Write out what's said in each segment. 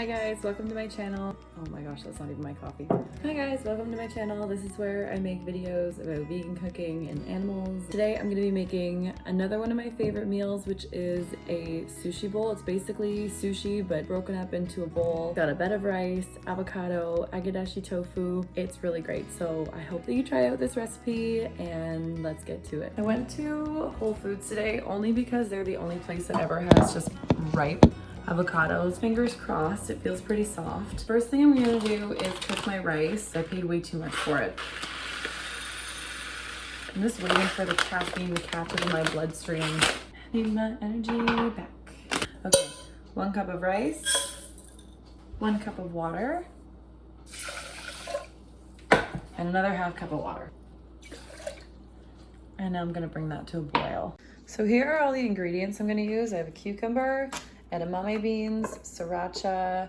Hi guys, welcome to my channel. Oh my gosh, that's not even my coffee. Hi guys, welcome to my channel. This is where I make videos about vegan cooking and animals. Today I'm gonna be making another one of my favorite meals, which is a sushi bowl. It's basically sushi, but broken up into a bowl. Got a bed of rice, avocado, agedashi tofu. It's really great. So I hope that you try out this recipe and let's get to it. I went to Whole Foods today only because they're the only place that ever has just ripe avocados. Fingers crossed, it feels pretty soft. First thing I'm gonna do is cook my rice. I paid way too much for it. I'm just waiting for the caffeine to catch up in my bloodstream. I need my energy back. Okay, 1 cup of rice, 1 cup of water, and another ½ cup of water. And now I'm gonna bring that to a boil. So here are all the ingredients I'm gonna use. I have a cucumber, edamame beans, sriracha,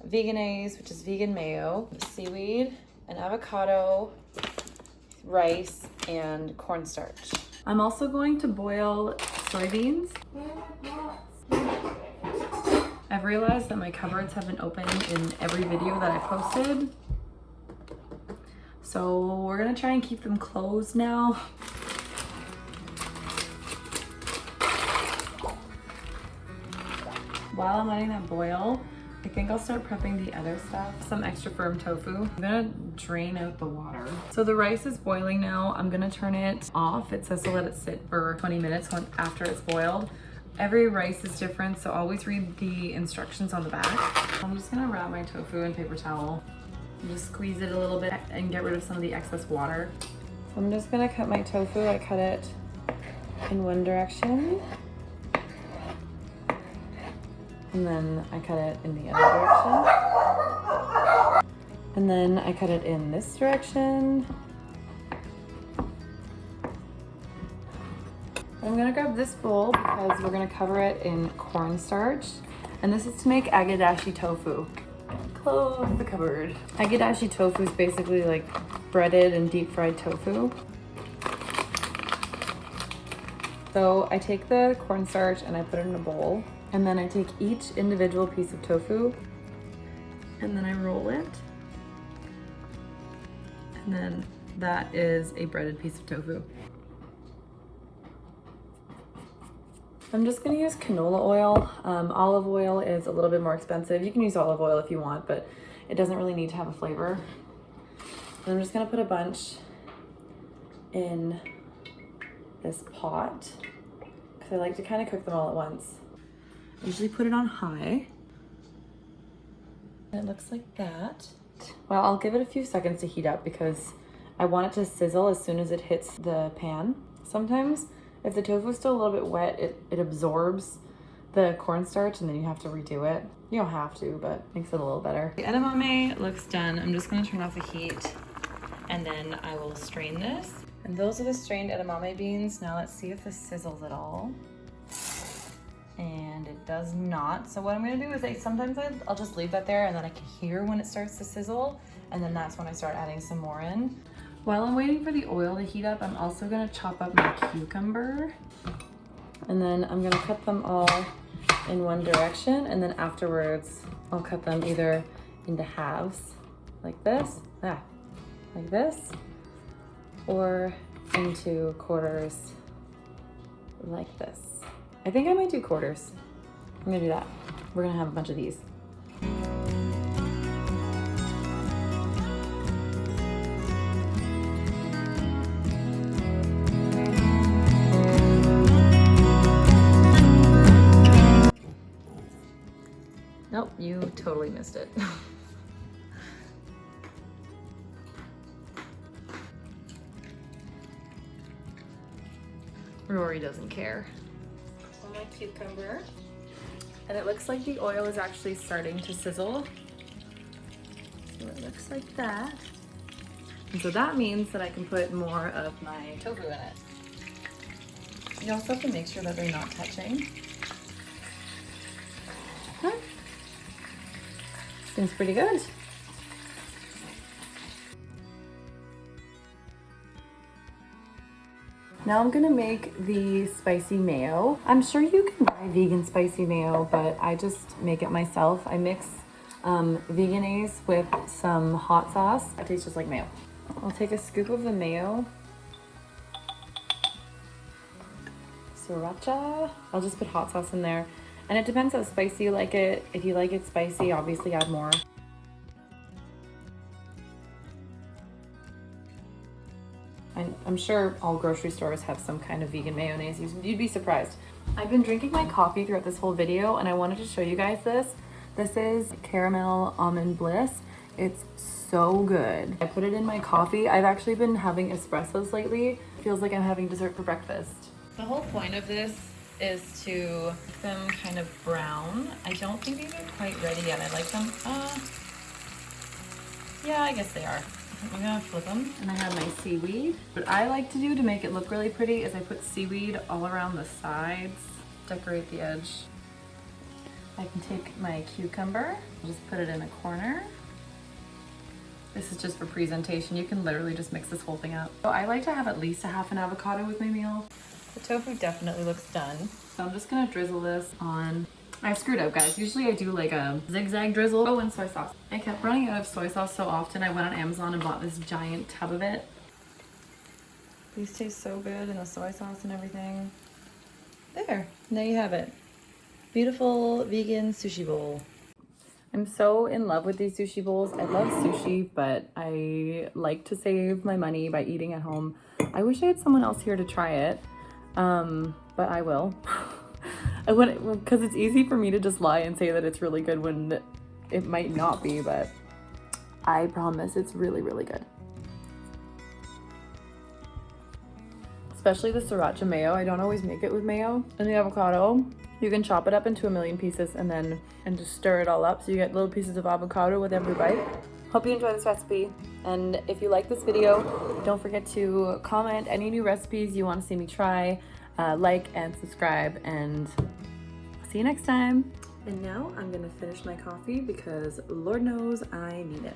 Vegenaise, which is vegan mayo, seaweed, an avocado, rice, and cornstarch. I'm also going to boil soybeans. I've realized that my cupboards have been open in every video that I posted. So we're gonna try and keep them closed now. While I'm letting that boil, I think I'll start prepping the other stuff. Some extra firm tofu. I'm gonna drain out the water. So the rice is boiling now. I'm gonna turn it off. It says to let it sit for 20 minutes after it's boiled. Every rice is different, so always read the instructions on the back. I'm just gonna wrap my tofu in paper towel and just squeeze it a little bit and get rid of some of the excess water. So I'm just gonna cut my tofu. I cut it in one direction. And then I cut it in the other direction. And then I cut it in this direction. I'm gonna grab this bowl because we're gonna cover it in cornstarch. And this is to make agedashi tofu. Close the cupboard. Agedashi tofu is basically like breaded and deep fried tofu. So I take the cornstarch and I put it in a bowl. And then I take each individual piece of tofu and then I roll it. And then that is a breaded piece of tofu. I'm just gonna use canola oil. Olive oil is a little bit more expensive. You can use olive oil if you want, but it doesn't really need to have a flavor. And I'm just gonna put a bunch in this pot because I like to kind of cook them all at once. Usually put it on high. And it looks like that. Well, I'll give it a few seconds to heat up because I want it to sizzle as soon as it hits the pan. Sometimes if the tofu is still a little bit wet, it absorbs the cornstarch and then you have to redo it. You don't have to, but makes it a little better. The edamame looks done. I'm just gonna turn off the heat and then I will strain this. And those are the strained edamame beans. Now let's see if this sizzles at all. And it does not. So what I'm gonna do is sometimes I'll just leave that there and then I can hear when it starts to sizzle, and then that's when I start adding some more in. While I'm waiting for the oil to heat up, I'm also gonna chop up my cucumber, and then I'm gonna cut them all in one direction, and then afterwards I'll cut them either into halves like this, like this, or into quarters like this. I think I might do quarters. I'm gonna do that. We're gonna have a bunch of these. Nope, you totally missed it. Rory doesn't care. My cucumber, and it looks like the oil is actually starting to sizzle. So it looks like that. And so that means that I can put more of my tofu in it. You also have to make sure that they're not touching. Huh? Seems pretty good. Now I'm gonna make the spicy mayo. I'm sure you can buy vegan spicy mayo, but I just make it myself. I mix Veganese with some hot sauce. It tastes just like mayo. I'll take a scoop of the mayo. Sriracha. I'll just put hot sauce in there. And it depends how spicy you like it. If you like it spicy, obviously add more. I'm sure all grocery stores have some kind of vegan mayonnaise. You'd be surprised. I've been drinking my coffee throughout this whole video and I wanted to show you guys this. This is Caramel Almond Bliss. It's so good. I put it in my coffee. I've actually been having espressos lately. It feels like I'm having dessert for breakfast. The whole point of this is to make them kind of brown. I don't think these are quite ready yet. I like them. Yeah, I guess they are. I'm gonna flip them. And I have my seaweed. What I like to do to make it look really pretty is I put seaweed all around the sides, decorate the edge. I can take my cucumber, just put it in a corner. This is just for presentation. You can literally just mix this whole thing up. So I like to have at least a half an avocado with my meal. The tofu definitely looks done. So I'm just gonna drizzle this on. I screwed up, guys. Usually I do like a zigzag drizzle. Oh, and soy sauce. I kept running out of soy sauce so often. I went on Amazon and bought this giant tub of it. These taste so good in the soy sauce and everything. There you have it. Beautiful vegan sushi bowl. I'm so in love with these sushi bowls. I love sushi, but I like to save my money by eating at home. I wish I had someone else here to try it, but I will. Because it's easy for me to just lie and say that it's really good when it might not be, but I promise it's really, really good. Especially the sriracha mayo. I don't always make it with mayo. And the avocado, you can chop it up into a million pieces and just stir it all up so you get little pieces of avocado with every bite. Hope you enjoy this recipe. And if you like this video, don't forget to comment any new recipes you want to see me try. Like and subscribe, and I'll see you next time. And now I'm gonna finish my coffee because Lord knows I need it.